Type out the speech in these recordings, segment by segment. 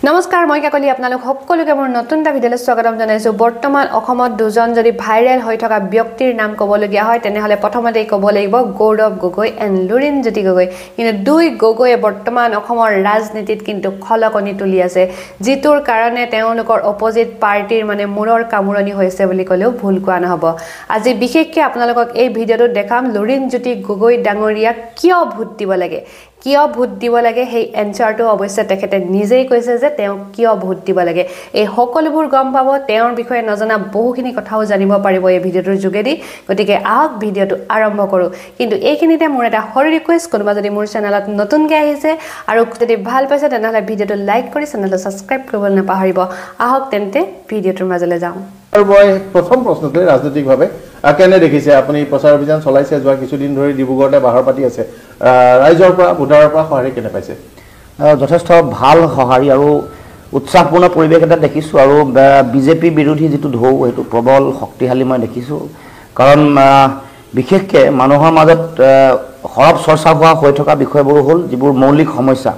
নমস্কাৰ মই কাকলি আপোনালোক সকলোকে মোৰ নতুন এটা ভিডিঅ'লৈ স্বাগতম জনাইছো বৰ্তমান অসমত দুজন যদি ভাইৰেল হৈ থকা ব্যক্তিৰ নাম ক'বলগীয়া হয় তেনেহলে প্ৰথমতেই ক'ব লাগিব গৌৰৱ গগৈ এণ্ড লুৰিনজ্যোতি গগৈ কিন্তু দুই গগৈয়ে বৰ্তমান অসমৰ ৰাজনীতিত কিন্তু খলকনি তুলি আছে যিটোৰ কাৰণে তেওঁলোকৰ অপোজিট পাৰ্টিৰ মানে মূৰৰ কামুৰণি হৈছে বুলি ক'লেও ভুল কোৱা নহব আজি বিশেষকৈ আপোনালোকক এই ভিডিঅ'টো দেখাম লুৰিনজ্যোতি গগৈ ডাঙৰীয়াক কিয় ভোট দিব লাগে কিয় ভোট দিব লাগে সেই এনসাৰটো অৱশ্যে তেখেতে নিজেই কৈছে যে তেওঁ কিয় ভোট দিব লাগে এই সকলোবোৰ গম পাব তেওঁৰ বিষয়ে নজনা বহুখিনি কথাও জানিব পাৰিব এই ভিডিঅ'টোৰ যোগেদি গতিকে আহক ভিডিঅ'টো আৰম্ভ কৰোঁ কিন্তু এইখিনিতে মোৰ এটা সৰু ৰিকুৱেষ্ট কোনোবা যদি মোৰ চেনেলত নতুনকৈ আহিছে আৰু যদি ভাল পাইছে তেনেহ'লে ভিডিঅ'টো লাইক কৰি চেনেলটো ছাবস্ক্ৰাইব কৰিবলৈ নাপাহৰিব আহক তেন্তে ভিডিঅ'টোৰ মাজলৈ যাওঁ আৰু মই প্ৰথম প্ৰশ্নটো ৰাজনৈতিকভাৱে কেনে দেখিছে আপুনি প্ৰচাৰ অভিযান চলাইছে যোৱা কিছুদিন ধৰি ডিব্ৰুগড়তে বাহৰ পাতি আছে ৰাইজৰ পৰা ভোটাৰৰ পৰা সঁহাৰি কেনে পাইছে যথেষ্ট ভাল সঁহাৰি আৰু উৎসাহপূৰ্ণ পৰিৱেশ এটা দেখিছোঁ আৰু বিজেপি বিৰোধী যিটো ঢৌ সেইটো প্ৰবল শক্তিশালী মই দেখিছোঁ কাৰণ বিশেষকৈ মানুহৰ মাজত সৰব চৰ্চা হোৱা হৈ থকা বিষয়বোৰ হ'ল যিবোৰ মৌলিক সমস্যা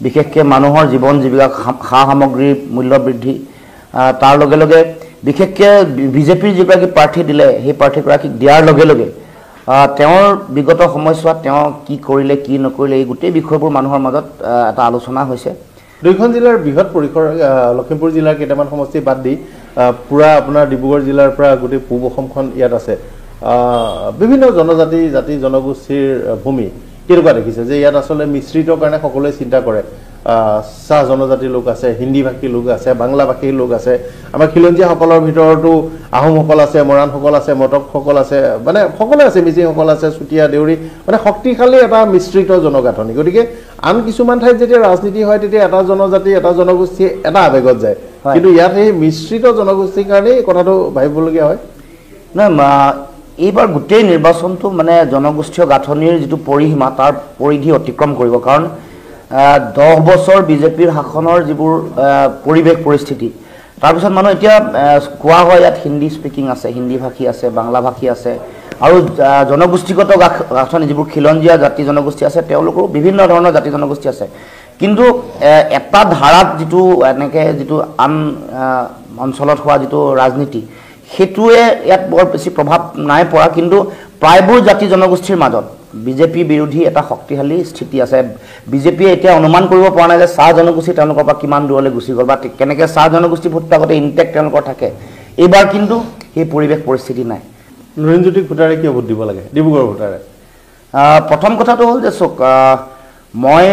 বিশেষকৈ মানুহৰ জীৱন জীৱিকা সা সামগ্ৰীৰ মূল্য বৃদ্ধি তাৰ লগে লগে বিশেষকৈ বিজেপিৰ যিগৰাকী প্ৰাৰ্থী দিলে সেই প্ৰাৰ্থীগৰাকীক দিয়াৰ লগে লগে তেওঁৰ বিগত সময়ছোৱাত তেওঁ কি কৰিলে কি নকৰিলে এই গোটেই বিষয়বোৰ মানুহৰ মাজত এটা আলোচনা হৈছে দুইখন জিলাৰ বৃহৎ পৰিসৰ লখিমপুৰ জিলাৰ কেইটামান সমষ্টি বাদ দি পুৰা আপোনাৰ ডিব্ৰুগড় জিলাৰ পৰা গোটেই পূব অসমখন ইয়াত আছে বিভিন্ন জনজাতি জাতি জনগোষ্ঠীৰ ভূমি কেনেকুৱা দেখিছে যে ইয়াত আচলতে মিশ্ৰিতৰ কাৰণে সকলোৱে চিন্তা কৰে চাহ জনজাতিৰ লোক আছে হিন্দী ভাষী লোক আছে বাংলা ভাষীৰ লোক আছে আমাৰ খিলঞ্জীয়াসকলৰ ভিতৰতো আহোমসকল আছে মৰাণসকল আছে মটকসকল আছে মানে সকলোৱে আছে মিচিংসকল আছে চুতীয়া দেউৰী মানে শক্তিশালী এটা মিশ্ৰিত জনগাঁথনি গতিকে আন কিছুমান ঠাইত যেতিয়া ৰাজনীতি হয় তেতিয়া এটা জনজাতি এটা জনগোষ্ঠী এটা আৱেগত যায় কিন্তু ইয়াত সেই মিশ্ৰিত জনগোষ্ঠীৰ কাৰণেই কথাটো ভাবিবলগীয়া হয় নহয় এইবাৰ গোটেই নিৰ্বাচনটো মানে জনগোষ্ঠীয় গাঁথনিৰ যিটো পৰিসীমা তাৰ পৰিধি অতিক্ৰম কৰিব কাৰণ 10 বছৰ বিজেপিৰ শাসনৰ যিবোৰ পৰিৱেশ পৰিস্থিতি তাৰপিছত মানুহ এতিয়া কোৱা হয় ইয়াত হিন্দী স্পিকিং আছে হিন্দী ভাষী আছে বাংলা ভাষী আছে আৰু জনগোষ্ঠীগত গাঁথনি যিবোৰ খিলঞ্জীয়া জাতি জনগোষ্ঠী আছে তেওঁলোকৰো বিভিন্ন ধৰণৰ জাতি জনগোষ্ঠী আছে কিন্তু এটা ধাৰাত যিটো এনেকৈ যিটো আন অঞ্চলত হোৱা যিটো ৰাজনীতি সেইটোৱে ইয়াত বৰ বেছি প্ৰভাৱ নাই পৰা কিন্তু প্ৰায়বোৰ জাতি জনগোষ্ঠীৰ মাজত বিজেপি বিৰোধী এটা শক্তিশালী স্থিতি আছে বিজেপিয়ে এতিয়া অনুমান কৰিব পৰা নাই যে চাহ জনগোষ্ঠী তেওঁলোকৰ পৰা কিমান দূৰলৈ গুচি গ'ল বা কেনেকৈ চাহ জনগোষ্ঠী ভোট আগতে ইনটেক্ট তেওঁলোকৰ থাকে এইবাৰ কিন্তু সেই পৰিৱেশ পৰিস্থিতি নাই লুৰিনজ্যোতি ভোটাৰে কিয় ভোট দিব লাগে ডিব্ৰুগড় ভোটাৰে প্ৰথম কথাটো হ'ল যে চক মই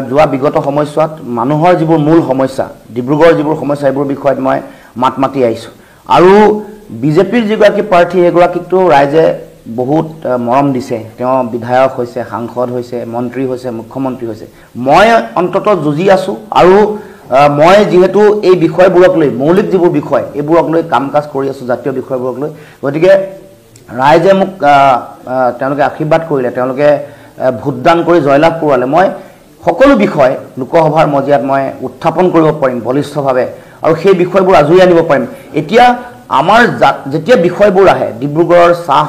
যোৱা বিগত সময়ছোৱাত মানুহৰ যিবোৰ মূল সমস্যা ডিব্ৰুগড়ৰ যিবোৰ সমস্যা এইবোৰ বিষয়ত মই মাত মাতি আহিছোঁ আৰু বিজেপিৰ যিগৰাকী প্ৰাৰ্থী এগৰাকীকতো ৰাইজে বহুত মৰম দিছে তেওঁ বিধায়ক হৈছে সাংসদ হৈছে মন্ত্ৰী হৈছে মুখ্যমন্ত্ৰী হৈছে মই অন্ততঃ যুঁজি আছোঁ আৰু মই যিহেতু এই বিষয়বোৰক লৈ মৌলিক যিবোৰ বিষয় এইবোৰক লৈ কাম কাজ কৰি আছোঁ জাতীয় বিষয়বোৰক লৈ গতিকে ৰাইজে মোক তেওঁলোকে আশীৰ্বাদ কৰিলে তেওঁলোকে ভোটদান কৰি জয়লাভ কৰোৱালে মই সকলো বিষয় লোকসভাৰ মজিয়াত মই উত্থাপন কৰিব পাৰিম বলিষ্ঠভাৱে আৰু সেই বিষয়বোৰ আজৰি আনিব পাৰিম এতিয়া আমাৰ যেতিয়া বিষয়বোৰ আহে ডিব্ৰুগড়ৰ চাহ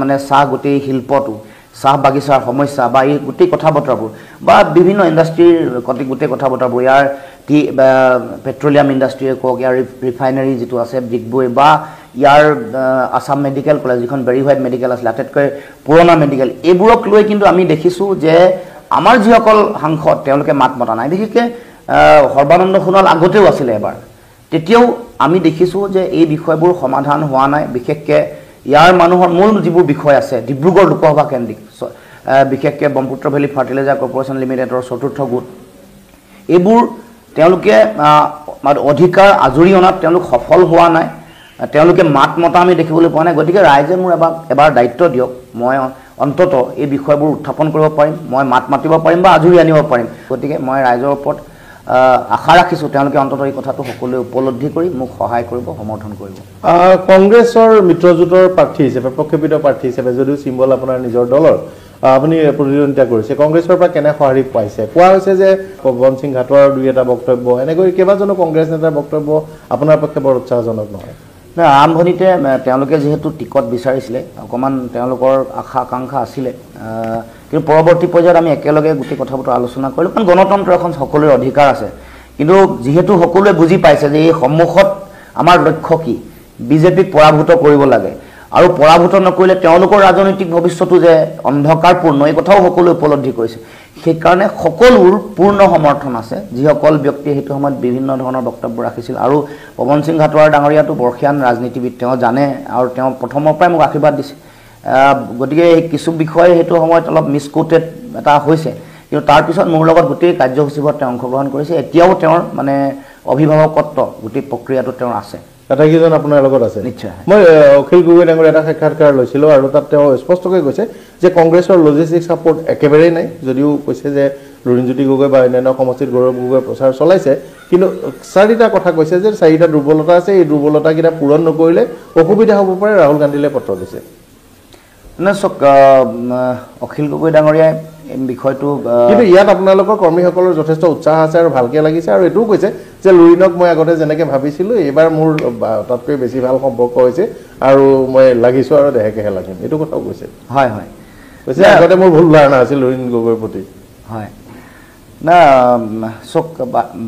মানে চাহ গোটেই শিল্পটো চাহ বাগিচাৰ সমস্যা বা এই গোটেই কথা বতৰাবোৰ বা বিভিন্ন ইণ্ডাষ্ট্ৰীৰ গোটেই কথা বতৰাবোৰ ইয়াৰ পেট্ৰলিয়াম ইণ্ডাষ্ট্ৰীয়ে কওক ইয়াৰ ৰিফাইনাৰী যিটো আছে ডিগবৈ বা ইয়াৰ আছাম মেডিকেল কলেজ যিখন ভেৰিফাইড মেডিকেল আছিলে আটাইতকৈ পুৰণা মেডিকেল এইবোৰক লৈ কিন্তু আমি দেখিছোঁ যে আমাৰ যিসকল সাংসদ তেওঁলোকে মাত মতা নাই বিশেষকৈ সৰ্বানন্দ সোণোৱাল আগতেও আছিলে এবাৰ তেতিয়াও আমি দেখিছোঁ যে এই বিষয়বোৰ সমাধান হোৱা নাই বিশেষকৈ ইয়াৰ মানুহৰ মূল যিবোৰ বিষয় আছে ডিব্ৰুগড় লোকসভা কেন্দ্ৰিক বিশেষকৈ ব্ৰহ্মপুত্ৰ ভেলী ফাৰ্টিলাইজাৰ কৰ্পৰেশ্যন লিমিটেডৰ চতুৰ্থ গোট এইবোৰ তেওঁলোকে অধিকাৰ আজৰি অনাত তেওঁলোক সফল হোৱা নাই তেওঁলোকে মাত মতা আমি দেখিবলৈ পোৱা নাই গতিকে ৰাইজে মোৰ এবাৰ দায়িত্ব দিয়ক মই অন্ততঃ এই বিষয়বোৰ উত্থাপন কৰিব পাৰিম মই মাত মাতিব পাৰিম বা আজৰি আনিব পাৰিম গতিকে মই ৰাইজৰ ওপৰত আশা ৰাখিছোঁ তেওঁলোকে অন্ততঃ এই কথাটো সকলোৱে উপলব্ধি কৰি মোক সহায় কৰিব সমৰ্থন কৰিব কংগ্ৰেছৰ মিত্ৰজোঁটৰ প্ৰাৰ্থী হিচাপে প্ৰক্ষেপিত প্ৰাৰ্থী হিচাপে যদিও চিম্বল আপোনাৰ নিজৰ দলৰ আপুনি প্ৰতিদ্বন্দ্বিতা কৰিছে কংগ্ৰেছৰ পৰা কেনে সঁহাৰি পাইছে কোৱা হৈছে যে পৱন সিং ঘাটৰ দুই এটা বক্তব্য এনেকৈ কেইবাজনো কংগ্ৰেছ নেতাৰ বক্তব্য আপোনাৰ পক্ষে বৰ উৎসাহজনক নহয় আৰম্ভণিতে তেওঁলোকে যেহেতু টিকট বিচাৰিছিলে অকমান তেওঁলোকৰ আশা আকাংক্ষা আছিলে কিন্তু পৰৱৰ্তী পৰ্যায়ত আমি একেলগে গোটেই কথা বতৰা আলোচনা কৰিলোঁ কাৰণ গণতন্ত্ৰ এখন সকলোৰে অধিকাৰ আছে কিন্তু যেহেতু সকলোৱে বুজি পাইছে যে এই সন্মুখত আমাৰ লক্ষ্য কি বিজেপিক পৰাভূত কৰিব লাগে আৰু পৰাভূত নকৰিলে তেওঁলোকৰ ৰাজনৈতিক ভৱিষ্যতো যে অন্ধকাৰপূৰ্ণ এই কথাও সকলোৱে উপলব্ধি কৰিছে সেইকাৰণে সকলোৰ পূৰ্ণ সমৰ্থন আছে যিসকল ব্যক্তিয়ে সেইটো সময়ত বিভিন্ন ধৰণৰ বক্তব্য ৰাখিছিল আৰু পৱন সিং ঘাটোৱাৰ ডাঙৰীয়াটো বৰ্ষীয়ান ৰাজনীতিবিদ তেওঁ জানে আৰু তেওঁ প্ৰথমৰ পৰাই মোক আশীৰ্বাদ দিছে গতিকে কিছু বিষয় সেইটো সময়ত অলপ মিসকোটেড এটা হৈছে কিন্তু তাৰ পিছত মোৰ লগত গোটেই কাৰ্যসূচীবোৰত তেওঁ অংশগ্ৰহণ কৰিছে এতিয়াও তেওঁৰ মানে অভিভাৱকত্ব গোটেই প্ৰক্ৰিয়াটো তেওঁৰ আছে আটাইকেইজন আপোনাৰ লগত আছে নিশ্চয় মই অখিল গগৈ ডাঙৰীয়া এটা সাক্ষাৎকাৰ লৈছিলোঁ আৰু তাত তেওঁ স্পষ্টকৈ কৈছে যে কংগ্ৰেছৰ লজিষ্টিক ছাপোৰ্ট একেবাৰেই নাই যদিও কৈছে যে লুৰিণজ্যোতি গগৈ বা অন্যান্য সমষ্টিত গৌৰৱ গগৈ প্ৰচাৰ চলাইছে কিন্তু চাৰিটা কথা কৈছে যে চাৰিটা দুৰ্বলতা আছে এই দুৰ্বলতাকেইটা পূৰণ নকৰিলে অসুবিধা হ'ব পাৰে ৰাহুল গান্ধীলৈ পত্ৰ দিছে অখিল গগৈ ডাঙৰীয়াই বিষয়টো কিন্তু ইয়াত আপোনালোকৰ কৰ্মীসকলৰ যথেষ্ট উৎসাহ আছে আৰু ভালকৈ লাগিছে আৰু এইটোও কৈছে যে লুৰিণক মই আগতে যেনেকৈ ভাবিছিলোঁ এইবাৰ মোৰ তাতকৈ বেছি ভাল সম্পৰ্ক হৈছে আৰু মই লাগিছোঁ আৰু দেহেকেহে লাগিম এইটো কথাও কৈছে হয় হয় কৈছে আগতে মোৰ ভুল ধাৰণা আছিল লুৰিণ গগৈৰ প্ৰতি হয় না চক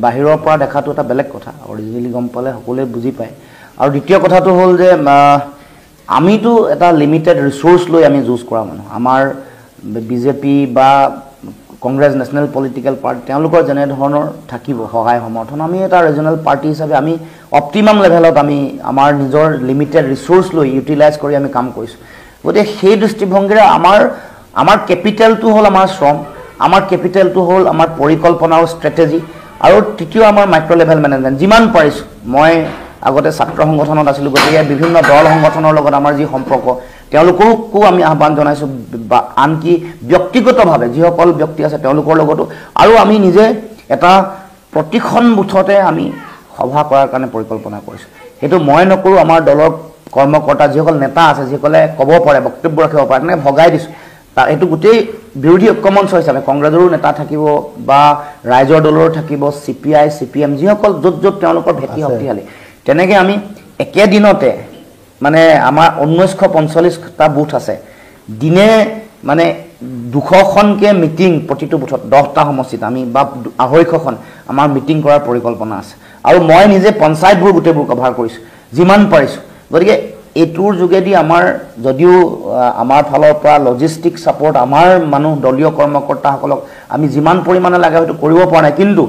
বাহিৰৰ পৰা দেখাটো এটা বেলেগ কথা অৰিজিনেলি গম পালে সকলোৱে বুজি পায় আৰু দ্বিতীয় কথাটো হ'ল যে আমিতো এটা লিমিটেড ৰিচোৰ্চ লৈ আমি যুঁজ কৰা মানুহ আমাৰ বিজেপি বা কংগ্ৰেছ নেশ্যনেল পলিটিকেল পাৰ্টি তেওঁলোকৰ যেনে ধৰণৰ থাকিব সহায় সমৰ্থন আমি এটা ৰিজনেল পাৰ্টি হিচাপে আমি অপটিমাম লেভেলত আমি আমাৰ নিজৰ লিমিটেড ৰিচোৰ্চ লৈ ইউটিলাইজ কৰি আমি কাম কৰিছোঁ গতিকে সেই দৃষ্টিভংগীৰে আমাৰ কেপিটেলটো হ'ল আমাৰ শ্ৰম আমাৰ কেপিটেলটো হ'ল আমাৰ পৰিকল্পনা আৰু ষ্ট্ৰেটেজি আৰু তৃতীয় আমাৰ মাইক্ৰ' লেভেল মেনেজমেণ্ট যিমান পাৰিছোঁ মই আগতে ছাত্ৰ সংগঠনত আছিলোঁ গতিকে বিভিন্ন দল সংগঠনৰ লগত আমাৰ যি সম্পৰ্ক তেওঁলোককো আমি আহ্বান জনাইছোঁ আনকি ব্যক্তিগতভাৱে যিসকল ব্যক্তি আছে তেওঁলোকৰ লগতো আৰু আমি নিজে এটা প্ৰতিখন বুথতে আমি সভা কৰাৰ কাৰণে পৰিকল্পনা কৰিছোঁ সেইটো মই নকৰোঁ আমাৰ দলৰ কৰ্মকৰ্তা যিসকল নেতা আছে যিসকলে ক'ব পাৰে বক্তব্য ৰাখিব পাৰে তেনেকৈ ভগাই দিছোঁ তাৰ এইটো গোটেই বিৰোধী ঐক্যমঞ্চ হিচাপে কংগ্ৰেছৰো নেতা থাকিব বা ৰাইজৰ দলৰো থাকিব CPI CPM যিসকল য'ত য'ত তেওঁলোকৰ ভেটি শক্তিশালী তেনেকৈ আমি একেদিনতে মানে আমাৰ 1945টা বুথ আছে দিনে মানে 200খনকৈ মিটিং প্ৰতিটো বুথত 10টা সমষ্টিত আমি বা 250খন আমাৰ মিটিং কৰাৰ পৰিকল্পনা আছে আৰু মই নিজে পঞ্চায়তবোৰ গোটেইবোৰ কভাৰ কৰিছোঁ যিমান পাৰিছোঁ গতিকে এইটোৰ যোগেদি আমাৰ যদিও আমাৰ ফালৰ পৰা লজিষ্টিক ছাপোৰ্ট আমাৰ মানুহ দলীয় কৰ্মকৰ্তাসকলক আমি যিমান পৰিমাণে লাগে হয়তো কৰিব পৰা নাই কিন্তু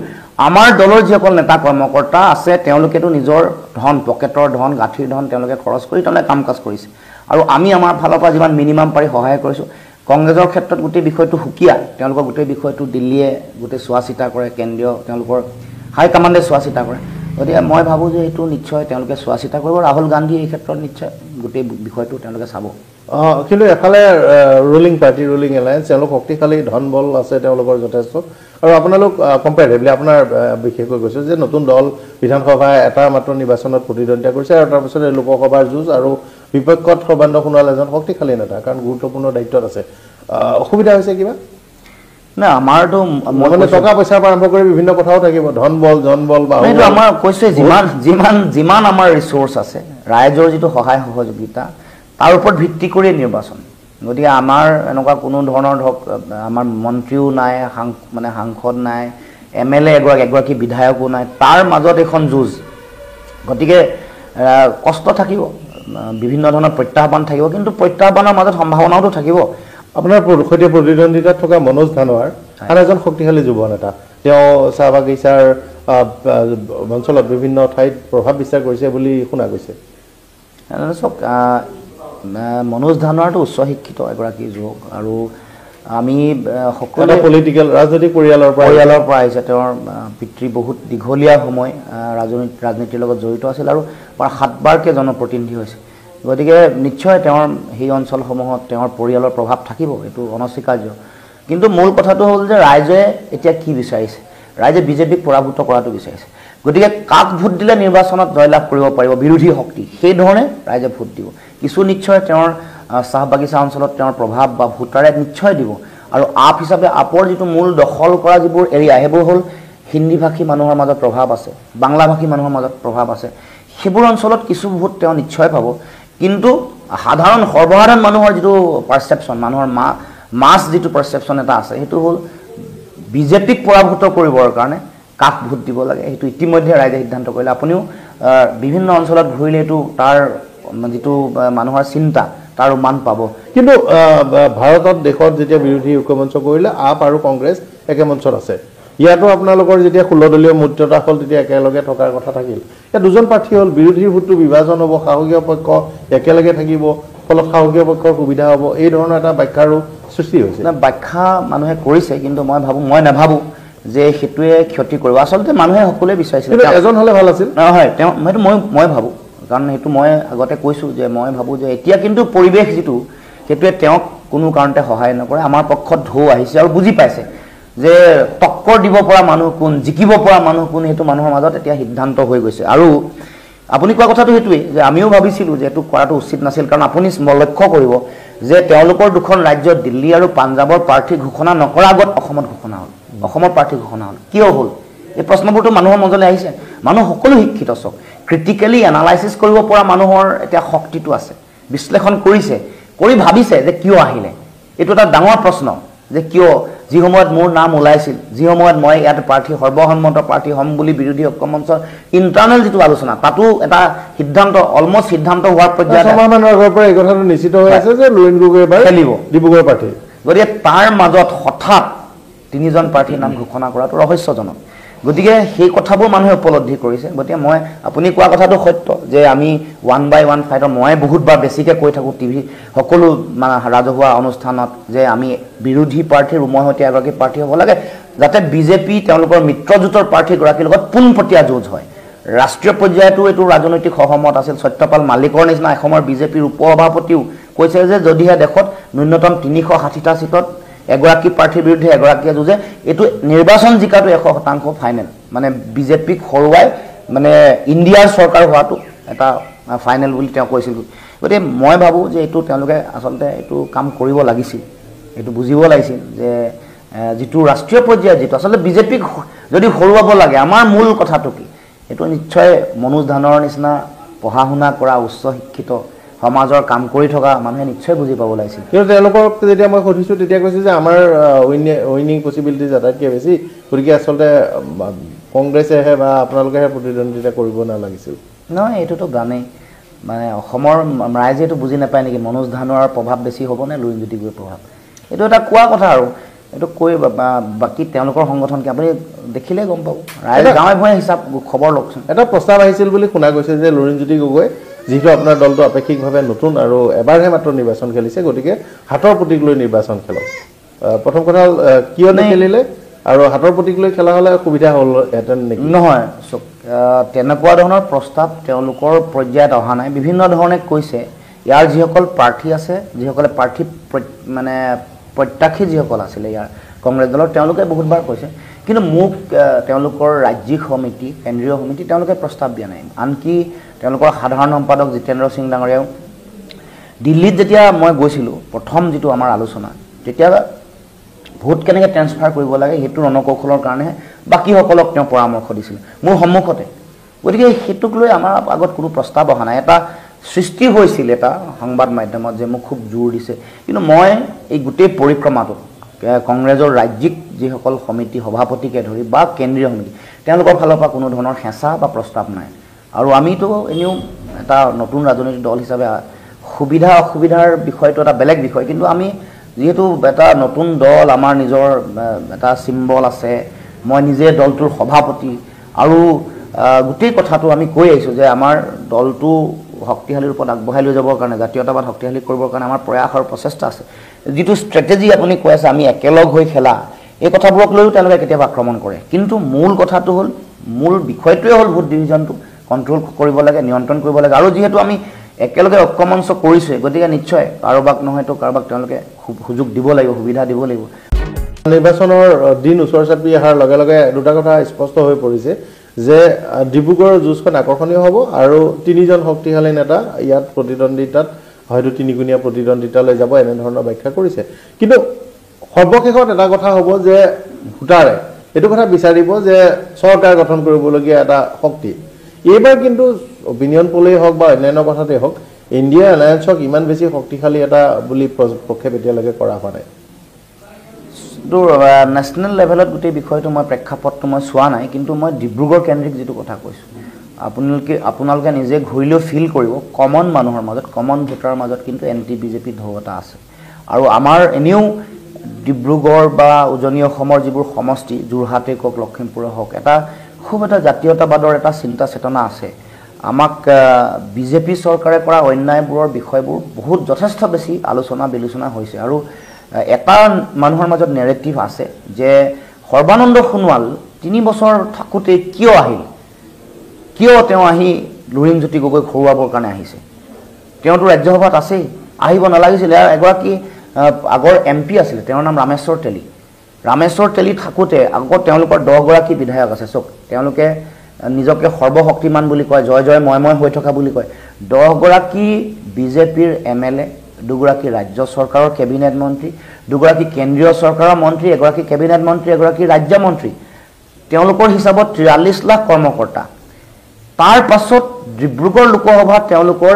আমাৰ দলৰ যিসকল নেতা কৰ্মকৰ্তা আছে তেওঁলোকেতো নিজৰ ধন পকেটৰ ধন গাঁঠিৰ ধন তেওঁলোকে খৰচ কৰি তেওঁলোকে কাম কাজ কৰিছে আৰু আমি আমাৰ ফালৰ পৰা যিমান মিনিমাম পাৰি সহায় কৰিছোঁ কংগ্ৰেছৰ ক্ষেত্ৰত গোটেই বিষয়টো সুকীয়া তেওঁলোকৰ গোটেই বিষয়টো দিল্লীয়ে গোটেই চোৱা চিতা কৰে কেন্দ্ৰীয় তেওঁলোকৰ হাই কমাণ্ডে চোৱা চিতা কৰে গতিকে মই ভাবোঁ যে এইটো নিশ্চয় তেওঁলোকে চোৱা চিতা কৰিব ৰাহুল গান্ধী এই ক্ষেত্ৰত নিশ্চয় গোটেই বিষয়টো তেওঁলোকে চাব কিন্তু এফালে ৰুলিং পাৰ্টি ৰুলিং এলায়েন্স তেওঁলোক শক্তিশালী ধন বল আছে তেওঁলোকৰ যথেষ্ট আৰু আপোনালোক কম্পেৰেটিভলি আপোনাৰ বিশেষকৈ কৈছোঁ যে নতুন দল বিধানসভাই এটা মাত্ৰ নিৰ্বাচনত প্ৰতিদ্বন্দ্বিতা কৰিছে আৰু তাৰপিছতে লোকসভাৰ যুঁজ আৰু বিপক্ষত সৰ্বানন্দ সোণোৱাল এজন শক্তিশালী নেতা কাৰণ গুৰুত্বপূৰ্ণ দায়িত্বত আছে অসুবিধা হৈছে কিবা না আমাৰতো মানে টকা পইচাৰ পৰা আৰম্ভ কৰি বিভিন্ন কথাও থাকিব ধন বল বা এইটো আমাৰ কৈছে যিমান আমাৰ ৰিচোৰ্চ আছে ৰাইজৰ যিটো সহায় সহযোগিতা তাৰ ওপৰত ভিত্তি কৰিয়ে নিৰ্বাচন গতিকে আমাৰ এনেকুৱা কোনো ধৰণৰ ধৰক আমাৰ মন্ত্ৰীও নাই মানে সাংসদ নাই MLA এগৰাকী বিধায়কো নাই তাৰ মাজত এখন যুঁজ গতিকে কষ্ট থাকিব বিভিন্ন ধৰণৰ প্ৰত্যাহ্বান থাকিব কিন্তু প্ৰত্যাহ্বানৰ মাজত সম্ভাৱনাওতো থাকিব আপোনাৰ সৈতে প্ৰতিদ্বন্দ্বিতাত থকা মনোজ ধানোৱাৰ আন এজন শক্তিশালী যুৱ নেতা তেওঁ চাহ বাগিচাৰ অঞ্চলত বিভিন্ন ঠাইত প্ৰভাৱ বিস্তাৰ কৰিছে বুলি শুনা গৈছে চাওক মনোজ ধানোৱাৰটো উচ্চ শিক্ষিত এগৰাকী যুৱক আৰু আমি সকলোৱে পলিটিকেল ৰাজনৈতিক পৰিয়ালৰ পৰা আহিছে তেওঁৰ পিতৃ বহুত দীঘলীয়া সময় ৰাজনীতিৰ লগত জড়িত আছিল আৰু প্ৰায় 7বাৰকৈ জনপ্ৰতিনিধি হৈছে গতিকে নিশ্চয় তেওঁৰ সেই অঞ্চলসমূহত তেওঁৰ পৰিয়ালৰ প্ৰভাৱ থাকিব এইটো অনস্বীকাৰ্য কিন্তু মূল কথাটো হ'ল যে ৰাইজে এতিয়া কি বিচাৰিছে ৰাইজে বিজেপিক পৰাভূত কৰাটো বিচাৰিছে গতিকে কাক ভোট দিলে নিৰ্বাচনত জয়লাভ কৰিব পাৰিব বিৰোধী শক্তি সেই ধৰণে ৰাইজে ভোট দিব কিছু নিশ্চয় তেওঁৰ চাহ বাগিচা অঞ্চলত তেওঁৰ প্ৰভাৱ বা ভোটাৰে নিশ্চয় দিব আৰু আপ হিচাপে আপৰ যিটো মূল দখল কৰা যিবোৰ এৰিয়া সেইবোৰ হ'ল হিন্দীভাষী মানুহৰ মাজত প্ৰভাৱ আছে বাংলাভাষী মানুহৰ মাজত প্ৰভাৱ আছে সেইবোৰ অঞ্চলত কিছু ভোট তেওঁ নিশ্চয় পাব কিন্তু সৰ্বসাধাৰণ মানুহৰ যিটো পাৰচেপশ্যন মানুহৰ মাছ যিটো পাৰচেপশ্যন এটা আছে সেইটো হ'ল বিজেপিক পৰাভূত কৰিবৰ কাৰণে কাক ভোট দিব লাগে সেইটো ইতিমধ্যে ৰাইজে সিদ্ধান্ত কৰিলে আপুনিও বিভিন্ন অঞ্চলত ঘূৰিলে এইটো তাৰ যিটো মানুহৰ চিন্তা তাৰ মান পাব কিন্তু ভাৰতত দেশত যেতিয়া বিৰোধী ঐক্যমঞ্চ কৰিলে আপ আৰু কংগ্ৰেছ একে মঞ্চত আছে ইয়াতো আপোনালোকৰ যেতিয়া 16 দলীয় মৈত্ৰতা হ'ল তেতিয়া একেলগে থকাৰ কথা থাকিল এতিয়া দুজন প্ৰাৰ্থী হ'ল বিৰোধীৰ ভোটটো বিভাজন হ'ব শাসকীয় পক্ষ একেলগে থাকিব ফলত শাসকীয় পক্ষৰ সুবিধা হ'ব এই ধৰণৰ এটা ব্যাখ্যাৰো সৃষ্টি হৈছে না ব্যাখ্যা মানুহে কৰিছে কিন্তু মই নাভাবো যে হেতুৱে ক্ষতি কৰিব আচলতে মানুহে সকলোৱে বিচাৰিছিল কিন্তু এজন হলে ভাল আছিল নহয় মই ভাবো কাৰণ হেতু মই আগতে কৈছো যে মই ভাবো যে এতিয়া কিন্তু পৰিবেশ যেটো হেতুৱে তেওঁক কোনো কাৰণতে সহায় নকৰে আমাৰ পক্ষত ঢৌ আহিছে আৰু বুজি পাইছে যে টক্কৰ দিব পৰা মানুহ কোন জিকিব পৰা মানুহ কোন হেতু মানুহৰ মাজত এতিয়া সিদ্ধান্ত হৈ গৈছে আৰু আপুনি কোৱা কথাটো হেতুৱে যে আমিও ভাবিছিলো যে এটো কৰাটো উচিত নাছিল কাৰণ আপুনি লক্ষ্য কৰিব যে তেওঁলোকৰ দুখন ৰাজ্য দিল্লী আৰু পাঞ্জাবৰ প্ৰাৰ্থী ঘোষণা নকৰা আগত অসমত ঘোষণা হ'ল অসমৰ প্ৰাৰ্থী ঘোষণা হ'ল কিয় হ'ল এই প্ৰশ্নবোৰটো মানুহৰ মনলৈ আহিছে মানুহ সকলো শিক্ষিত সক ক্ৰিটিক্যালি এনালাইসিস কৰিব পৰা মানুহৰ এতিয়া শক্তিটো আছে বিশ্লেষণ কৰিছে কৰি ভাবিছে যে কিয় আহিলে এটো এটা ডাঙৰ প্ৰশ্ন যে কিয় যি সময়ত মোৰ নাম ওলাইছিল যি সময়ত মই ইয়াত প্ৰাৰ্থী সৰ্বসন্মত প্ৰাৰ্থী হম বুলি বিৰোধী ঐক্যমঞ্চৰ ইন্টাৰনেল যেটো আলোচনা তাতো এটা সিদ্ধান্ত অলমোস্ট সিদ্ধান্ত হোৱাৰ পৰ্যায়ত সমানৰ আগৰ পৰা এই কথাটো নিশ্চিত হৈ আছে যে লুৰিণ গগৈ এবাৰ খেলিব ডিব্ৰুগড় প্ৰাৰ্থী গতিকে তাৰ মাজত হঠাৎ তিনিজন প্ৰাৰ্থীৰ নাম ঘোষণা কৰাটো ৰহস্যজনক গতিকে সেই কথাবোৰ মানুহে উপলব্ধি কৰিছে গতিকে মই আপুনি কোৱা কথাটো সত্য যে আমি 1 by 1 ফাইটৰ মই বহুতবাৰ বেছিকে কৈ থাকো টিভি সকলো ৰাজহুৱা অনুষ্ঠানত যে আমি বিৰোধী প্ৰাৰ্থীৰ উমৈহতীয়া এগৰাকী প্ৰাৰ্থী হ'ব লাগে যাতে বিজেপি তেওঁলোকৰ মিত্ৰজোঁটৰ প্ৰাৰ্থী গৰাকীৰ লগত পোনপটীয়া যুঁজ হয় ৰাষ্ট্ৰীয় পৰ্যায়তো এইটো ৰাজনৈতিক সহমত আছিল সত্যপাল মালিকৰ নিচিনা এখমৰ বিজেপিৰ উপসভাপতিও কৈছে যে যদিহে দেশত ন্যূনতম 360টা সিটত এগৰাকী প্ৰাৰ্থীৰ বিৰুদ্ধে এগৰাকীয়ে যুঁজে এটো নিৰ্বাচন জিকাটো 100% ফাইনেল মানে বিজেপিক হৰুৱাই মানে ইণ্ডিয়াৰ চৰকাৰ হোৱাটো এটা ফাইনেল বুলি তেওঁ কৈছিল গতিকে মই ভাবো যে এটো তেওঁলোকে আচলতে এটো কাম কৰিব লাগিছিল এটো বুজিব লাগিছিল যে যেটো ৰাষ্ট্ৰীয় পৰ্যায়ত যেটো আচলতে বিজেপিক যদি হৰুৱাব লাগে আমাৰ মূল কথাটো কি এটো নিশ্চয় মনোজ ধানৰ নিচিনা পঢ়া শুনা কৰা উচ্চ শিক্ষিত সমাজৰ কাম কৰি থকা মানুহে নিশ্চয় বুজি পাব লাগিছিল কিন্তু তেওঁলোকক যেতিয়া মই সুধিছো তেতিয়া কৈছে যে আমাৰ উইনিং পসিবিলিটিজ আটাইতকৈ বেছি গতিকে আচলতে কংগ্ৰেছেহে বা আপোনালোকেহে প্ৰতিদ্বন্দ্বিতা কৰিব নালাগিছিল নহয় এটোতো জানেই মানে অসমৰ ৰাইজে এটো বুজি নাপায় নেকি মনোজ ধানৰ প্ৰভাৱ বেছি হ'ব নে লুৰিণ জ্যোতিগোৰ প্ৰভাৱ এটো এটা কোৱা কথা আৰু এটো কৈ বাকি তেওঁলোকৰ সংগঠন কি আপুনি দেখিলে গম পাব ৰাইজ গাঁৱে ভূঞে হিচাপ খবৰ লওকচোন এটা প্ৰস্তাৱ আহিছিল বুলি শুনা গৈছে যে লুৰিণ জ্যোতি গগৈ যেহেতু আপোনাৰ দলটো আপেক্ষিকভাৱে নতুন আৰু এবাৰহে মাত্ৰ নিৰ্বাচন খেলিছে গতিকে হাতৰ প্ৰতীক লৈ নিৰ্বাচন খেলক প্ৰথম কথা কিয় নেখেলিলে আৰু হাতৰ প্ৰতীক লৈ খেলা হলে সুবিধা হ'ল এটেন নেকি নহয় তেনেকুৱা ধৰণৰ প্ৰস্তাৱ তেওঁলোকৰ পৰ্যায়ত অহা নাই বিভিন্ন ধৰণে কৈছে ইয়াৰ যিসকল প্ৰাৰ্থী আছে যিসকলে প্ৰাৰ্থী মানে প্ৰত্যাশী যিসকল আছিলে ইয়াৰ কংগ্ৰেছ দলৰ তেওঁলোকে বহুতবাৰ কৈছে কিন্তু মোক তেওঁলোকৰ ৰাজ্যিক সমিতি কেন্দ্ৰীয় সমিতি তেওঁলোকে প্ৰস্তাৱ দিয়া নাই আনকি তেওঁলোকৰ সাধাৰণ সম্পাদক জিতেন্দ্ৰ সিং ডাঙৰীয়াও দিল্লীত যেতিয়া মই গৈছিলো প্ৰথম যেটো আমাৰ আলোচনা তেতিয়া ভোট কেনেকৈ ট্ৰান্সফাৰ কৰিব লাগে হেতু ৰণকৌশলৰ কাৰণে বাকি সকলক তেওঁ পৰামৰ্শ দিছিল মোৰ সন্মুখতে গতিকে হেতুক লৈ আমাৰ আগত কোনো প্ৰস্তাৱ অহা নাই এটা সৃষ্টি হৈছিল এটা সংবাদ মাধ্যমত যে মোক খুব জোৰ দিছে কিন্তু মই এই গোটেই পৰিক্ৰমাটো কংগ্ৰেছৰ ৰাজ্যিক যিসকল সমিতি সভাপতিকে ধৰি বা কেন্দ্ৰীয় সমিতি তেওঁলোকৰ ফালৰ পৰা কোনো ধৰণৰ হেঁচা বা প্ৰস্তাৱ নাই আৰু আমিতো এনেও এটা নতুন ৰাজনৈতিক দল হিচাপে সুবিধা অসুবিধাৰ বিষয়টো এটা বেলেগ বিষয় কিন্তু আমি যেহেতু এটা নতুন দল আমাৰ নিজৰ এটা সিম্বল আছে মই নিজে দলটোৰ সভাপতি আৰু গোটেই কথাটো আমি কৈ আহিছো যে আমাৰ দলটো শক্তিশালী ৰূপত আগবঢ়াই লৈ যাবৰ কাৰণে জাতীয়তাবাদ শক্তিশালী কৰিবৰ কাৰণে আমাৰ প্ৰয়াস আৰু প্ৰচেষ্টা আছে যেটো ষ্ট্ৰেটেজি আপুনি কৈ আছে আমি একেলগ হৈ খেলা এই কথাবোৰক লৈও তেওঁলোকে কেতিয়াবা আক্ৰমণ কৰে কিন্তু মূল কথাটো হ'ল মূল বিষয়টোৱে হ'ল ভোট ডিভিজনটো কন্ট্ৰোল কৰিব লাগে নিয়ন্ত্ৰণ কৰিব লাগে আৰু যেহেতু আমি একেলগে ঐক্যমঞ্চ কৰিছে গতিকে নিশ্চয় কাৰোবাক নহয়তো কাৰোবাক তেওঁলোকে সুযোগ দিব লাগিব সুবিধা দিব লাগিব নিৰ্বাচনৰ দিন ওচৰ চাপি অহাৰ লগে লগে দুটা কথা স্পষ্ট হৈ পৰিছে যে ডিব্ৰুগড়ৰ যুঁজখন আকৰ্ষণীয় হ'ব আৰু তিনিজন শক্তিশালী নেতা ইয়াত প্ৰতিদ্বন্দ্বিতাত হয়তো তিনিগুণীয়া প্ৰতিদ্বন্দ্বিতালৈ যাব এনে ধৰণৰ ব্যাখ্যা কৰিছে কিন্তু সৰ্বশেষত এটা কথা হ'ব যে ভোটাৰে এইটো কথা বিচাৰিব যে চৰকাৰ গঠন কৰিবলগীয়া এটা শক্তি এইবাৰ কিন্তু অপিনিয়ন পোলেই হওক বা অন্যান্য কথাতেই হওক ইণ্ডিয়া এলায়েন্সক ইমান বেছি শক্তিশালী এটা বুলি প্ৰক্ষেপ এতিয়ালৈকে কৰা হোৱা নাই কিন্তু নেশ্যনেল লেভেলত গোটেই বিষয়টো মই প্ৰেক্ষাপটটো মই চোৱা নাই কিন্তু মই ডিব্ৰুগড় কেন্দ্ৰিক যিটো কথা কৈছোঁ আপোনালোকে নিজে ঘূৰিলেও ফিল কৰিব কমন মানুহৰ মাজত কমন ভোটাৰৰ মাজত কিন্তু এণ্টি বিজেপি ঢৌ এটা আছে আৰু আমাৰ এনেও ডিব্ৰুগড় বা উজনি অসমৰ যিবোৰ সমষ্টি যোৰহাটে কওক লখিমপুৰে হওক খুব এটা জাতীয়তাবাদৰ এটা চিন্তা চেতনা আছে আমাক বিজেপি চৰকাৰে কৰা অন্যায়বোৰৰ বিষয়বোৰ বহুত যথেষ্ট বেছি আলোচনা বিলোচনা হৈছে আৰু এটা মানুহৰ মাজত নেৰেটিভ আছে যে সৰ্বানন্দ সোণোৱাল 3 বছৰ থাকোঁতে কিয় তেওঁ আহি লুৰিণজ্যোতি গগৈ ঘৰুৱাবৰ কাৰণে আহিছে তেওঁতো ৰাজ্যসভাত আছেই আহিব নালাগিছিলে এগৰাকী আগৰ MP আছিলে তেওঁৰ নাম ৰামেশ্বৰ তেলী থাকোঁতে আগত তেওঁলোকৰ 10 গৰাকী বিধায়ক আছে চক তেওঁলোকে নিজকে সৰ্বশক্তিমান বুলি কয় জয় জয় মই হৈ থকা বুলি কয় 10 গৰাকী বিজেপিৰ MLA 2 গৰাকী ৰাজ্য চৰকাৰৰ কেবিনেট মন্ত্ৰী 2 গৰাকী কেন্দ্ৰীয় চৰকাৰৰ মন্ত্ৰী এগৰাকী কেবিনেট মন্ত্ৰী এগৰাকী ৰাজ্য মন্ত্ৰী তেওঁলোকৰ হিচাপত 43 লাখ কৰ্মকৰ্তা তাৰ পাছত ডিব্ৰুগড় লোকসভাত তেওঁলোকৰ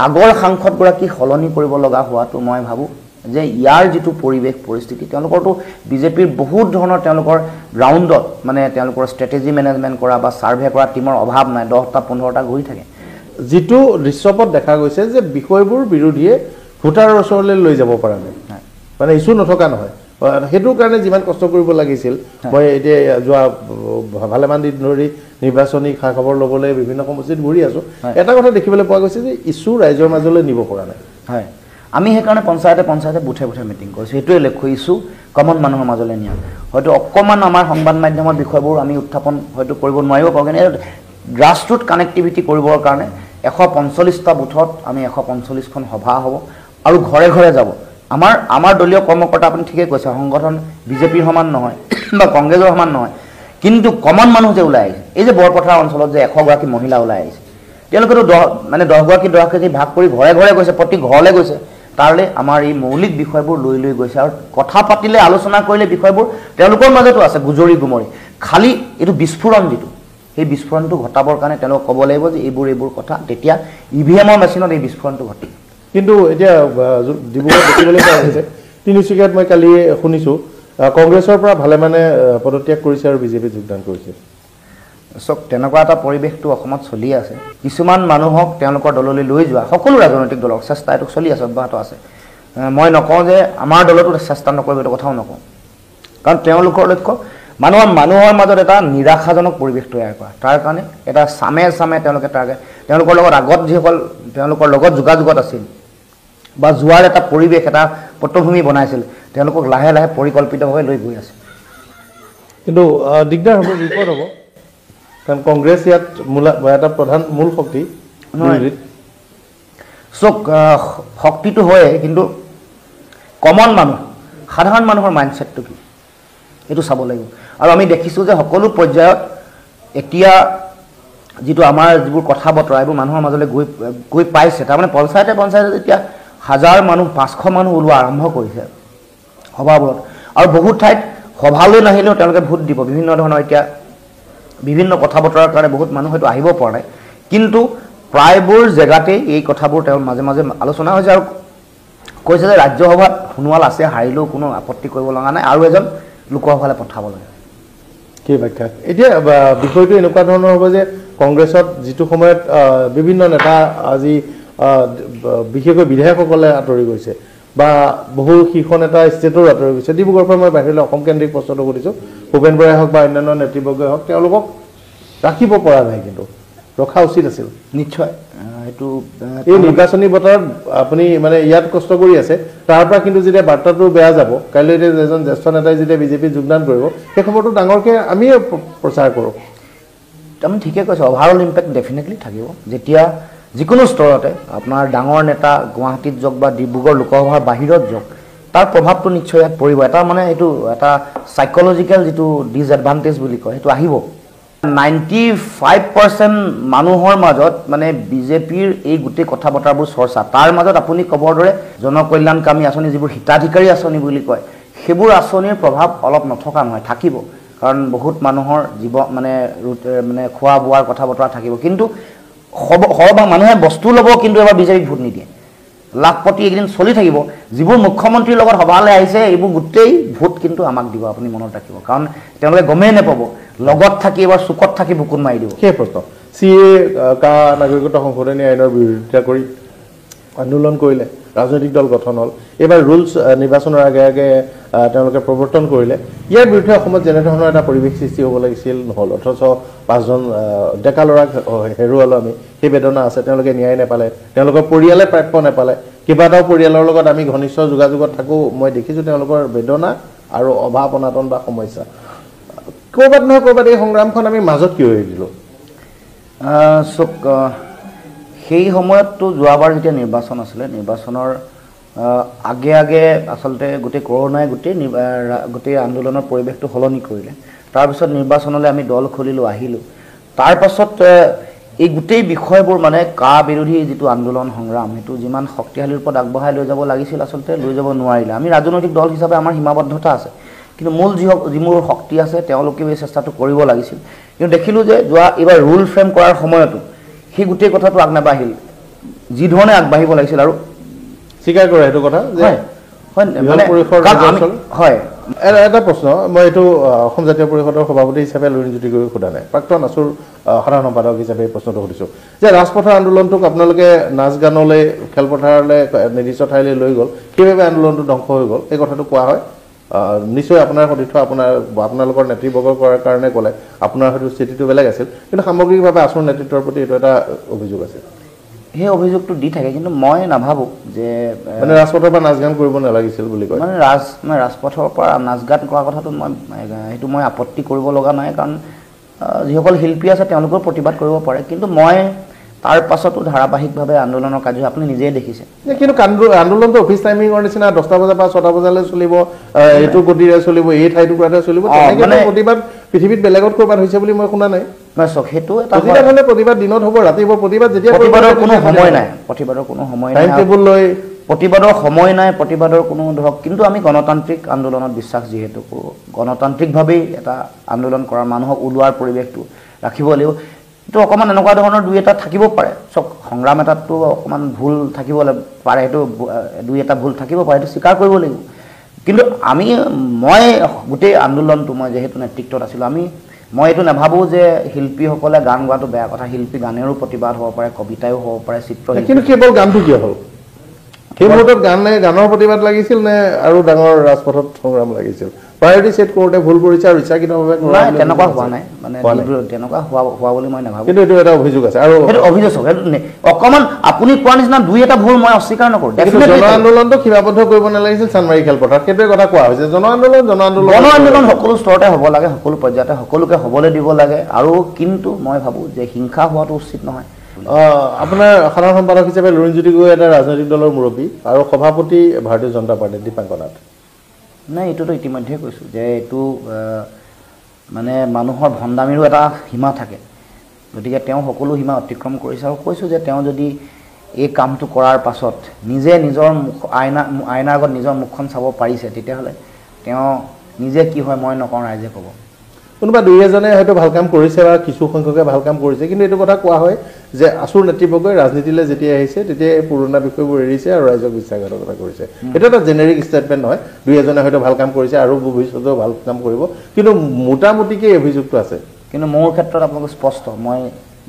আগৰ সাংসদগৰাকী সলনি কৰিব লগা হোৱাটো মই ভাবোঁ যে ইয়াৰ যিটো পৰিৱেশ পৰিস্থিতি তেওঁলোকৰতো বিজেপিৰ বহুত ধৰণৰ তেওঁলোকৰ গ্ৰাউণ্ডত মানে তেওঁলোকৰ ষ্ট্ৰেটেজি মেনেজমেণ্ট কৰা বা ছাৰ্ভে কৰা টিমৰ অভাৱ নাই 10টা 15টা ঘূৰি থাকে যিটো দৃশ্যপট দেখা গৈছে যে বিষয়বোৰ বিৰোধীয়ে ভোটাৰৰ ওচৰলৈ লৈ যাব পৰা নাই মানে ইছ্যু নথকা নহয় সেইটোৰ কাৰণে যিমান কষ্ট কৰিব লাগিছিল মই এতিয়া যোৱা ভালেমান দিন ধৰি নিৰ্বাচনী খা খবৰ ল'বলৈ বিভিন্ন সমষ্টিত ঘূৰি আছোঁ এটা কথা দেখিবলৈ পোৱা গৈছে যে ইছ্যু ৰাইজৰ মাজলৈ নিব পৰা নাই হয় আমি সেইকাৰণে পঞ্চায়তে বুথে মিটিং কৰিছোঁ সেইটোৱে লক্ষ্য ইছ্যু কমন মানুহৰ মাজলৈ নিয়া হয়তো অকণমান আমাৰ সংবাদ মাধ্যমৰ বিষয়বোৰ আমি উত্থাপন হয়তো কৰিব নোৱাৰিব পাৰোঁ কিন্তু গ্ৰাছৰুট কানেক্টিভিটি কৰিবৰ কাৰণে 145টা বুথত আমি 145খন সভা হ'ব আৰু ঘৰে ঘৰে যাব আমাৰ দলীয় কৰ্মকৰ্তা আপুনি ঠিকে কৈছে সংগঠন বিজেপিৰ সমান নহয় বা কংগ্ৰেছৰ সমান নহয় কিন্তু কমন মানুহ যে ওলাই আহিছে এই যে বৰপথাৰ অঞ্চলত যে 100 গৰাকী মহিলা ওলাই আহিছে তেওঁলোকেতো 10 গৰাকী 10 কেজি ভাগ কৰি ঘৰে ঘৰে গৈছে প্ৰতি ঘৰলৈ গৈছে তাৰলে আমাৰ এই মৌলিক বিষয়বোৰ লৈ গৈছে আৰু কথা পাতিলে আলোচনা কৰিলে বিষয়বোৰ তেওঁলোকৰ মাজতো আছে গুজৰি গুমৰি খালি এইটো বিস্ফোৰণ যিটো সেই বিস্ফোৰণটো ঘটাবৰ কাৰণে তেওঁলোক ক'ব লাগিব যে এইবোৰ কথা তেতিয়া EVMৰ মেচিনত এই বিস্ফোৰণটো ঘটে কিন্তু এতিয়া ডিব্ৰুগড় দেখিবলৈ পোৱা গৈছে তিনিচুকীয়াত মই কালি শুনিছোঁ কংগ্ৰেছৰ পৰা ভালে মানে পদত্যাগ কৰিছে আৰু বিজেপিত যোগদান কৰিছে চক তেনেকুৱা এটা পৰিৱেশটো অসমত চলি আছে কিছুমান মানুহক তেওঁলোকৰ দললৈ লৈ যোৱা সকলো ৰাজনৈতিক দলৰ চেষ্টা এইটো চলি আছে অব্যাহত আছে মই নকওঁ যে আমাৰ দলতো চেষ্টা নকৰিব এইটো কথাও নকওঁ কাৰণ তেওঁলোকৰ লক্ষ্য মানুহৰ মাজত এটা নিৰাশাজনক পৰিৱেশ তৈয়াৰ কৰা তাৰ কাৰণে এটা চামে তেওঁলোকৰ লগত আগত যিসকল তেওঁলোকৰ লগত যোগাযোগত আছিল বা যোৱাৰ এটা পৰিৱেশ এটা পটভূমি বনাইছিল তেওঁলোকক লাহে লাহে পৰিকল্পিতভাৱে লৈ গৈ আছে কিন্তু দিগদাৰ হ'ব বিপদ হ'ব কাৰণ কংগ্ৰেছ ইয়াত এটা প্ৰধান মূল শক্তি চক শক্তিটো হয় কিন্তু কমন মানুহ সাধাৰণ মানুহৰ মাইণ্ডছেটটো কি এইটো চাব লাগিব আৰু আমি দেখিছোঁ যে সকলো পৰ্যায়ত এতিয়া যিটো আমাৰ যিবোৰ কথা বতৰা এইবোৰ মানুহৰ মাজলৈ গৈ পাইছে তাৰমানে পঞ্চায়তে যেতিয়া 1000 মানুহ 500 মানুহ ওলোৱা আৰম্ভ কৰিছে সভাবোৰত আৰু বহুত ঠাইত সভালৈ নাহিলেও তেওঁলোকে ভোট দিব বিভিন্ন ধৰণৰ এতিয়া বিভিন্ন কথা বতৰাৰ কাৰণে বহুত মানুহ হয়তো আহিব পৰা নাই কিন্তু প্ৰায়বোৰ জেগাতেই এই কথাবোৰ তেওঁ মাজে মাজে আলোচনা হৈছে আৰু কৈছে যে ৰাজ্যসভাত সোণোৱাল আছে হাৰিলেও কোনো আপত্তি কৰিব লগা নাই আৰু এজন লোকসভালৈ পঠাব লাগে কি ব্যাখ্যা এতিয়া বিষয়টো এনেকুৱা ধৰণৰ হ'ব যে কংগ্ৰেছত যিটো সময়ত বিভিন্ন নেতা আজি বিশেষকৈ বিধায়কসকলে আঁতৰি গৈছে বা বহু শীৰ্ষ নেতা ষ্টেটৰো আঁতৰি গৈছে ডিব্ৰুগড়ৰ পৰা মই বাহিৰলৈ অসম কেন্দ্ৰিক প্ৰশ্নটো কৰিছোঁ ভূপেন বৰাই হওক বা অন্যান্য নেতৃবৰ্গই হওক তেওঁলোকক ৰাখিব পৰা নাই কিন্তু ৰখা উচিত আছিল নিশ্চয় এইটো এই নিৰ্বাচনী বতৰত আপুনি মানে ইয়াত কষ্ট কৰি আছে তাৰ পৰা কিন্তু যেতিয়া বাৰ্তাটো বেয়া যাব কাইলৈ এজন জ্যেষ্ঠ নেতাই যেতিয়া বিজেপিত যোগদান কৰিব সেই খবৰটো ডাঙৰকৈ আমিয়ে প্ৰচাৰ কৰোঁ আপুনি ঠিকে কৈছে অভাৰঅল ইম্পেক্ট ডেফিনেটলি থাকিব যেতিয়া যিকোনো স্তৰতে আপোনাৰ ডাঙৰ নেতা গুৱাহাটীত যাওক বা ডিব্ৰুগড় লোকসভাৰ বাহিৰত যাওক তাৰ প্ৰভাৱটো নিশ্চয় ইয়াত পৰিব এটা মানে এইটো এটা সাইকোলজিকেল যিটো ডিসএডভান্টেজ বুলি কয় সেইটো আহিব 95% মানুহৰ মাজত মানে বিজেপিৰ এই গোটেই কথা বতৰাবোৰ চৰ্চা তাৰ মাজত আপুনি ক'বৰ দৰে জনকল্যাণকামী আঁচনি যিবোৰ হিতাধিকাৰী আঁচনি বুলি কয় সেইবোৰ আঁচনিৰ প্ৰভাৱ অলপ নথকা নহয় থাকিব কাৰণ বহুত মানুহৰ জীৱন মানে খোৱা বোৱাৰ কথা বতৰা থাকিব কিন্তু সৰবা মানুহে বস্তু ল'ব কিন্তু এবাৰ বিজেপিক ভোট নিদিয়ে লাখপতি এইকেইদিন চলি থাকিব যিবোৰ মুখ্যমন্ত্ৰীৰ লগত সভালৈ আহিছে এইবোৰ গোটেই ভোট কিন্তু আমাক দিব আপুনি মনত ৰাখিব কাৰণ তেওঁলোকে গমেই নাপাব লগত থাকি এবাৰ চুকত থাকি বুকুত মাৰি দিব সেই প্ৰশ্ন CA কা নাগৰিকত্ব সংশোধনী আইনৰ বিৰোধিতা কৰি আন্দোলন কৰিলে ৰাজনৈতিক দল গঠন হ'ল এবাৰ ৰুলছ নিৰ্বাচনৰ আগে আগে তেওঁলোকে প্ৰৱৰ্তন কৰিলে ইয়াৰ বিৰুদ্ধে অসমত যেনেধৰণৰ এটা পৰিৱেশ সৃষ্টি হ'ব লাগিছিল নহ'ল অথচ 5জন ডেকা ল'ৰাক হেৰুৱালো আমি সেই বেদনা আছে তেওঁলোকে ন্যায় নাপালে তেওঁলোকৰ পৰিয়ালে প্ৰাপ্য নাপালে কেইবাটাও পৰিয়ালৰ লগত আমি ঘনিষ্ঠ যোগাযোগত থাকোঁ মই দেখিছোঁ তেওঁলোকৰ বেদনা আৰু অভাৱ অনাটন বা সমস্যা ক'ৰবাত নহয় ক'ৰবাত এই সংগ্ৰামখন আমি মাজত কিয় এৰি দিলোঁ সেই সময়ততো যোৱাবাৰ যেতিয়া নিৰ্বাচন আছিলে নিৰ্বাচনৰ আগে আগে আচলতে গোটেই কৰোনাই গোটেই আন্দোলনৰ পৰিৱেশটো সলনি কৰিলে তাৰপিছত নিৰ্বাচনলৈ আমি দল খুলিলোঁ আহিলোঁ তাৰপাছত এই গোটেই বিষয়বোৰ মানে কা বিৰোধী যিটো আন্দোলন সংগ্ৰাম সেইটো যিমান শক্তিশালীৰ ওপৰত আগবঢ়াই লৈ যাব লাগিছিল আচলতে লৈ যাব নোৱাৰিলে আমি ৰাজনৈতিক দল হিচাপে আমাৰ সীমাবদ্ধতা আছে কিন্তু মূল যিবোৰ শক্তি আছে তেওঁলোকে এই চেষ্টাটো কৰিব লাগিছিল কিন্তু দেখিলোঁ যে এইবাৰ ৰুল ফ্ৰেম কৰাৰ সময়তো সেই গোটেই কথাটো আগ নাবাঢ়িল যি ধৰণে আগবাঢ়িব লাগিছিল আৰু স্বীকাৰ কৰে সেইটো কথা যে হয় এটা প্ৰশ্ন মই এইটো অসম জাতীয় পৰিষদৰ সভাপতি হিচাপে লুৰিণজ্যোতি গগৈক সোধা নাই প্ৰাক্তন আছুৰ সাধাৰণ সম্পাদক হিচাপে এই প্ৰশ্নটো সুধিছোঁ যে ৰাজপথৰ আন্দোলনটোক আপোনালোকে নাচ গানলৈ খেলপথাৰলৈ নিৰ্দিষ্ট ঠাইলৈ লৈ গ'ল সেইবাবে আন্দোলনটো ধ্বংস হৈ গ'ল এই কথাটো কোৱা হয় নিশ্চয় আপোনাৰ সতীৰ্থ আপোনালোকৰ নেতৃবৰ্গৰ কৰাৰ কাৰণে ক'লে আপোনাৰ হয়তো স্থিতিটো বেলেগ আছিল কিন্তু সামগ্ৰিকভাৱে আছুৰ নেতৃত্বৰ প্ৰতি এইটো এটা অভিযোগ আছিল সেই অভিযোগটো দি থাকে কিন্তু মই নাভাবোঁ যে মানে ৰাজপথৰ পৰা নাচ গান কৰিব নালাগিছিল বুলি কয় মানে ৰাজপথৰ পৰা নাচ গান কৰা কথাটো সেইটো মই আপত্তি কৰিব লগা নাই কাৰণ যিসকল শিল্পী আছে তেওঁলোকেও প্ৰতিবাদ কৰিব পাৰে কিন্তু মই তাৰ পাছতো ধাৰাবাহিকভাৱে আন্দোলনৰ কাৰ্য আপুনি নিজেই দেখিছে কিন্তু আন্দোলনটো অফিচ টাইমিঙৰ নিচিনা 10টা বজাৰ পৰা 6টা বজালৈ চলিব এইটো গতিৰে চলিব এই ঠাইটুকুৰাতে চলিব তেনেকৈ প্ৰতিবাদ পৃথিৱীত বেলেগত ক'ৰবাত হৈছে বুলি মই শুনা নাই সেইটো এটা প্ৰতিবাদ দিনত হ'ব ৰাতি হ'ব প্ৰতিবাদ যেতিয়া প্ৰতিবাদৰ কোনো সময় নাই টাইম টেবুল লৈ প্ৰতিবাদৰ সময় নাই প্ৰতিবাদৰ কোনো ধৰক কিন্তু আমি গণতান্ত্ৰিক আন্দোলনত বিশ্বাস যিহেতু কৰোঁ গণতান্ত্ৰিকভাৱেই এটা আন্দোলন কৰাৰ মানুহক ওলোৱাৰ পৰিৱেশটো ৰাখিব লাগিব এইটো অকণমান এনেকুৱা ধৰণৰ দুই এটা থাকিব পাৰে চব সংগ্ৰাম এটাততো অকণমান ভুল থাকিব পাৰে সেইটো দুই এটা ভুল থাকিব পাৰে সেইটো স্বীকাৰ কৰিব লাগিব কিন্তু মই গোটেই আন্দোলনটো মই যিহেতু নেতৃত্বত আছিলোঁ মই এইটো নাভাবোঁ যে শিল্পীসকলে গান গোৱাটো বেয়া কথা শিল্পী গানেৰো প্ৰতিবাদ হ'ব পাৰে কবিতায়ো হ'ব পাৰে চিত্ৰ কিন্তু কেৱল গানটো কিয় হ'ল সেই মুহূৰ্তত গানৰ প্ৰতিবাদ লাগিছিল নে আৰু ডাঙৰ ৰাজপথত সংগ্ৰাম লাগিছিল প্ৰায়ৰিটি ছেট কৰোঁতে ভুল কৰিছে আৰু ইচ্ছাকৃতভাৱে তেনেকুৱা হোৱা নাই মানে তেনেকুৱা হোৱা বুলি মই নাভাবোঁ কিন্তু এইটো এটা অভিযোগ আছে আৰু সেইটো অভিযোগ অকণমান আপুনি কোৱাৰ নিচিনা দুই এটা ভুল মই অস্বীকাৰ নকৰোঁ জন আন্দোলনটো সীমাবদ্ধ কৰিব নালাগিছিল চানমাৰী খেলপথাৰত সেইটোৱে কথা কোৱা হৈছে জন আন্দোলন সকলো স্তৰতে হ'ব লাগে সকলো পৰ্যায়তে সকলোকে হ'বলৈ দিব লাগে আৰু কিন্তু মই ভাবোঁ যে হিংসা হোৱাটো উচিত নহয় আপোনাৰ সাধাৰণ সম্পাদক হিচাপে লুৰিণজ্যোতি গগৈ এটা ৰাজনৈতিক দলৰ মুৰব্বী আৰু সভাপতি ভাৰতীয় জনতা পাৰ্টীৰ দীপাংকৰ নাথ নাই এইটোতো ইতিমধ্যে কৈছোঁ যে এইটো মানে মানুহৰ ভণ্ডামিৰো এটা সীমা থাকে গতিকে তেওঁ সকলো সীমা অতিক্ৰম কৰিছে আৰু কৈছোঁ যে তেওঁ যদি এই কামটো কৰাৰ পাছত নিজে নিজৰ আইনাৰ আগত নিজৰ মুখখন চাব পাৰিছে তেতিয়াহ'লে তেওঁ নিজে কি হয় মই নকওঁ ৰাইজে ক'ব কোনোবা দুই এজনে হয়তো ভাল কাম কৰিছে বা কিছু সংখ্যকে ভাল কাম কৰিছে কিন্তু এইটো কথা কোৱা হয় যে আছুৰ নেতৃবৰ্গই ৰাজনীতিলৈ যেতিয়া আহিছে তেতিয়া এই পুৰণা বিষয়বোৰ এৰিছে আৰু ৰাইজক বিশ্বাসঘাতকতা কৰিছে এইটো এটা জেনেৰিক ষ্টেটমেণ্ট নহয় দুই এজনে হয়তো ভাল কাম কৰিছে আৰু ভৱিষ্যতেও ভাল কাম কৰিব কিন্তু মোটামুটিকে এই অভিযোগটো আছে কিন্তু মোৰ ক্ষেত্ৰত আপোনালোক স্পষ্ট মই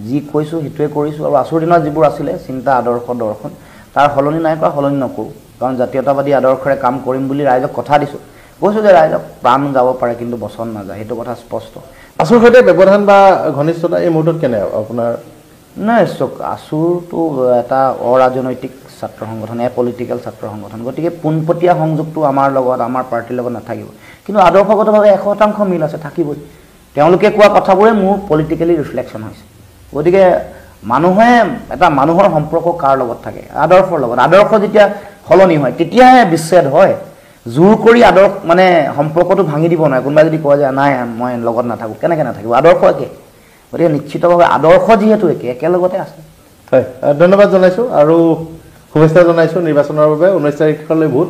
যি কৈছোঁ সেইটোৱে কৰিছোঁ আৰু আছুৰ দিনত যিবোৰ আছিলে চিন্তা আদৰ্শ দৰ্শন তাৰ সলনি নাই কৰা সলনি নকৰোঁ কাৰণ জাতীয়তাবাদী আদৰ্শৰে কাম কৰিম বুলি ৰাইজক কথা দিছোঁ কৈছোঁ যে ৰাইজক প্ৰাণ যাব পাৰে কিন্তু বচন নাযায় সেইটো কথা স্পষ্ট আছুৰ সৈতে ব্যৱধান বা ঘনিষ্ঠতা এই মুহূৰ্তত কেনে আপোনাৰ নাই চাওক আছুৰটো এটা অৰাজনৈতিক ছাত্ৰ সংগঠন পলিটিকেল ছাত্ৰ সংগঠন গতিকে পোনপটীয়া সংযোগটো আমাৰ লগত আমাৰ পাৰ্টীৰ লগত নাথাকিব কিন্তু আদৰ্শগতভাৱে 100% মিল আছে থাকিবই তেওঁলোকে কোৱা কথাবোৰে মোৰ পলিটিকেলি ৰিফ্লেকশ্যন হৈছে গতিকে মানুহৰ সম্পৰ্ক কাৰ লগত থাকে আদৰ্শৰ লগত আদৰ্শ যেতিয়া সলনি হয় তেতিয়াহে বিচ্ছেদ হয় জোৰ কৰি আদৰ্শ মানে সম্পৰ্কটো ভাঙি দিব নোৱাৰে কোনোবাই যদি কয় যে নাই মই লগত নাথাকোঁ কেনেকৈ নাথাকিব আদৰ্শ একে গতিকে নিশ্চিতভাৱে আদৰ্শ যিহেতু একেলগতে আছে হয় ধন্যবাদ জনাইছোঁ আৰু শুভেচ্ছা জনাইছোঁ নিৰ্বাচনৰ বাবে 19 তাৰিখলৈ ভোট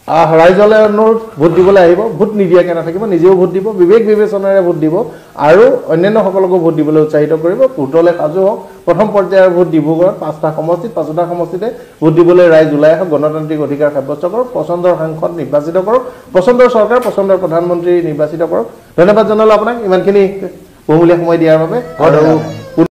ৰাইজলৈ অনুৰোধ ভোট দিবলৈ আহিব, ভোট নিদিয়াকৈ নাথাকিব, নিজেও ভোট দিব, বিবেক বিবেচনাৰে ভোট দিব আৰু অন্যান্যসকলকো ভোট দিবলৈ উৎসাহিত কৰিব। ভোটলৈ সাজু হওক। প্ৰথম পৰ্যায়ৰ ভোট ডিব্ৰুগড়ত 5টা সমষ্টিত, 5টা সমষ্টিতে ভোট দিবলৈ ৰাইজ ওলাই আহক, গণতান্ত্ৰিক অধিকাৰ সাব্যস্ত কৰক, পচন্দৰ সাংসদ নিৰ্বাচিত কৰক, পচন্দৰ চৰকাৰ, পচন্দৰ প্ৰধানমন্ত্ৰী নিৰ্বাচিত কৰক। ধন্যবাদ জনালোঁ আপোনাক ইমানখিনি বহুমূলীয়া সময় দিয়াৰ বাবে। আৰু